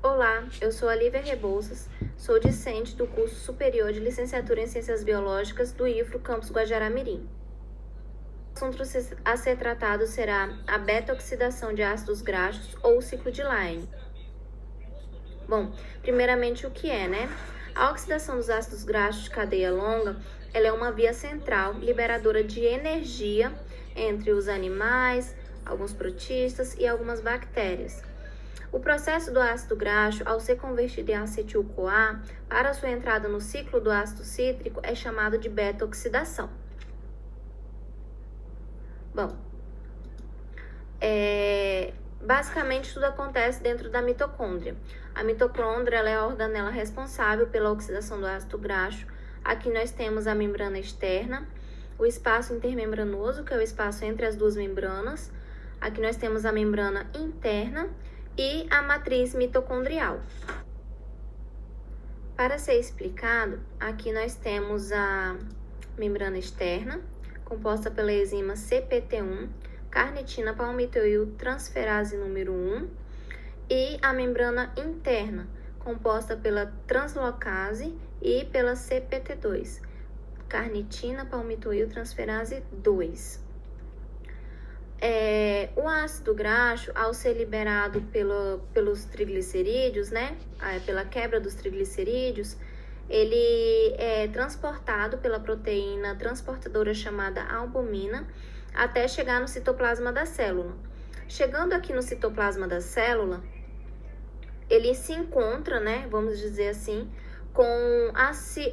Olá, eu sou a Lívia Rebouças, sou discente do curso superior de licenciatura em Ciências Biológicas do IFRO Campus Guajará-Mirim. O assunto a ser tratado será a beta-oxidação de ácidos graxos ou o ciclo de Laing. Bom, primeiramente o que é, né? A oxidação dos ácidos graxos de cadeia longa, ela é uma via central liberadora de energia entre os animais, alguns protistas e algumas bactérias. O processo do ácido graxo, ao ser convertido em acetil-CoA, para sua entrada no ciclo do ácido cítrico, é chamado de beta-oxidação. Bom, basicamente tudo acontece dentro da mitocôndria. A mitocôndria ela é a organela responsável pela oxidação do ácido graxo. Aqui nós temos a membrana externa, o espaço intermembranoso, que é o espaço entre as duas membranas. Aqui nós temos a membrana interna e a matriz mitocondrial. Para ser explicado, aqui nós temos a membrana externa, composta pela enzima CPT1, carnitina palmitoil transferase número 1, e a membrana interna, composta pela translocase e pela CPT2, carnitina palmitoil transferase 2. O ácido graxo, ao ser liberado pelos triglicerídeos, né, pela quebra dos triglicerídeos, ele é transportado pela proteína transportadora chamada albumina até chegar no citoplasma da célula. Chegando aqui no citoplasma da célula, ele se encontra, né, vamos dizer assim, com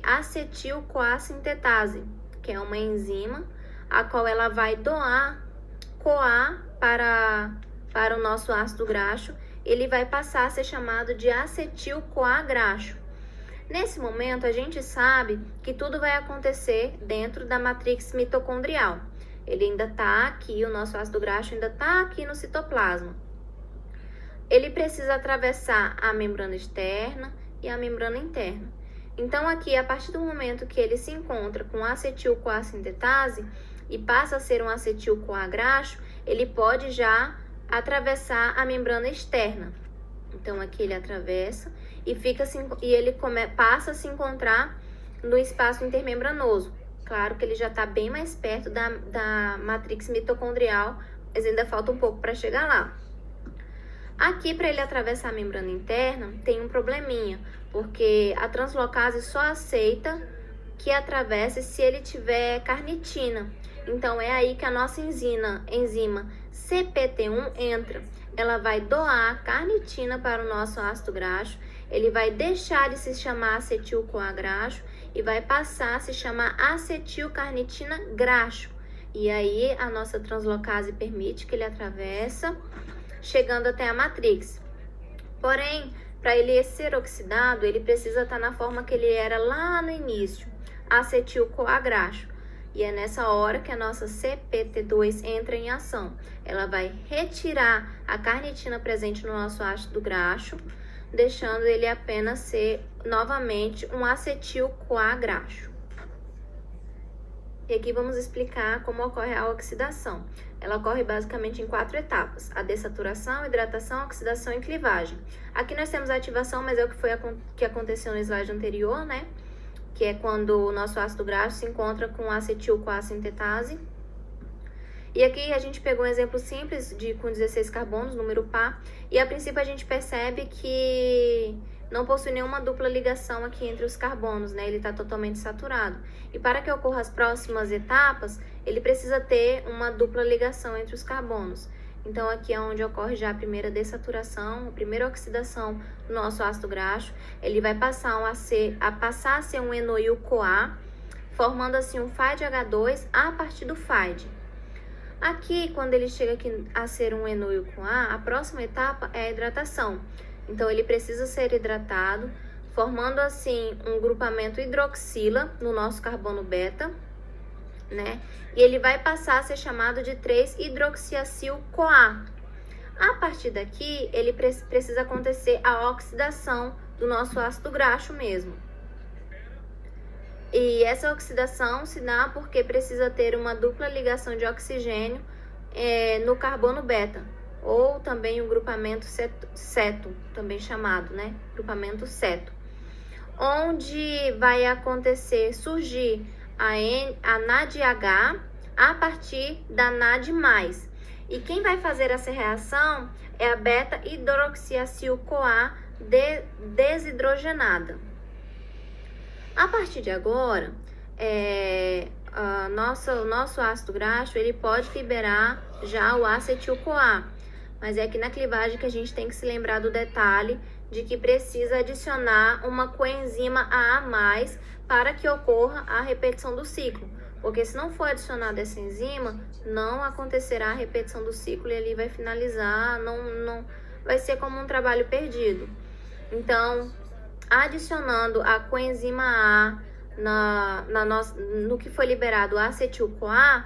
acetil-CoA sintetase, que é uma enzima, a qual ela vai doar CoA para o nosso ácido graxo, ele vai passar a ser chamado de acetil-CoA graxo. Nesse momento, a gente sabe que tudo vai acontecer dentro da matrix mitocondrial. Ele ainda está aqui, o nosso ácido graxo ainda está aqui no citoplasma. Ele precisa atravessar a membrana externa e a membrana interna. Então, aqui, a partir do momento que ele se encontra com acetil-CoA sintetase, e passa a ser um acetil-CoA graxo, ele pode já atravessar a membrana externa. Então, aqui ele atravessa e ele passa a se encontrar no espaço intermembranoso. Claro que ele já está bem mais perto da matrix mitocondrial, mas ainda falta um pouco para chegar lá. Aqui, para ele atravessar a membrana interna, tem um probleminha, porque a translocase só aceita que atravesse se ele tiver carnitina. Então, é aí que a nossa enzima CPT1 entra. Ela vai doar carnitina para o nosso ácido graxo, ele vai deixar de se chamar acetil-CoA graxo e vai passar a se chamar acetil-carnitina graxo. E aí, a nossa translocase permite que ele atravessa, chegando até a matrix. Porém, para ele ser oxidado, ele precisa estar na forma que ele era lá no início, acetil-CoA graxo. E é nessa hora que a nossa CPT2 entra em ação. Ela vai retirar a carnitina presente no nosso ácido graxo, deixando ele apenas ser novamente um acetil-CoA graxo. E aqui vamos explicar como ocorre a oxidação. Ela ocorre basicamente em 4 etapas: a dessaturação, hidratação, oxidação e clivagem. Aqui nós temos a ativação, mas é o que aconteceu no slide anterior, né? Que é quando o nosso ácido graxo se encontra com acetil-CoA sintetase. E aqui a gente pegou um exemplo simples com 16 carbonos, número par, e a princípio a gente percebe que não possui nenhuma dupla ligação aqui entre os carbonos, né? Ele está totalmente saturado. E para que ocorra as próximas etapas, ele precisa ter uma dupla ligação entre os carbonos. Então, aqui é onde ocorre já a primeira dessaturação, a primeira oxidação do nosso ácido graxo. Ele vai passar a ser um enoil-CoA, formando assim um FAD-H2 a partir do FAD. Aqui, quando ele chega aqui a ser um enoil-CoA, a próxima etapa é a hidratação. Então, ele precisa ser hidratado, formando assim um grupamento hidroxila no nosso carbono beta, né? E ele vai passar a ser chamado de 3-hidroxiacil-CoA. A partir daqui, ele precisa acontecer a oxidação do nosso ácido graxo mesmo. E essa oxidação se dá porque precisa ter uma dupla ligação de oxigênio no carbono beta. ou também o grupamento ceto, também chamado, né? Grupamento ceto, onde vai surgir a NADH a partir da NAD+. E quem vai fazer essa reação é a beta-hidroxiacil-CoA desidrogenada. A partir de agora, o nosso ácido graxo, ele pode liberar já o acetil-CoA, mas é aqui na clivagem que a gente tem que se lembrar do detalhe de que precisa adicionar uma coenzima AA+, para que ocorra a repetição do ciclo. Porque se não for adicionada essa enzima, não acontecerá a repetição do ciclo e ali vai finalizar, não vai ser como um trabalho perdido. Então, adicionando a coenzima A no que foi liberado o acetil-CoA,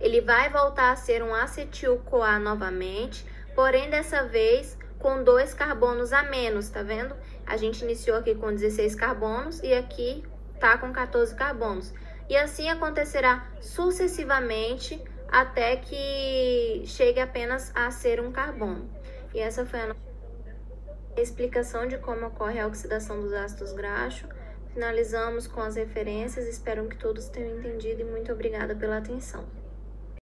ele vai voltar a ser um acetil-CoA novamente, porém dessa vez com 2 carbonos a menos, tá vendo? A gente iniciou aqui com 16 carbonos e aqui tá com 14 carbonos. E assim acontecerá sucessivamente até que chegue apenas a ser um carbono. E essa foi a explicação de como ocorre a oxidação dos ácidos graxos. Finalizamos com as referências, espero que todos tenham entendido e muito obrigada pela atenção.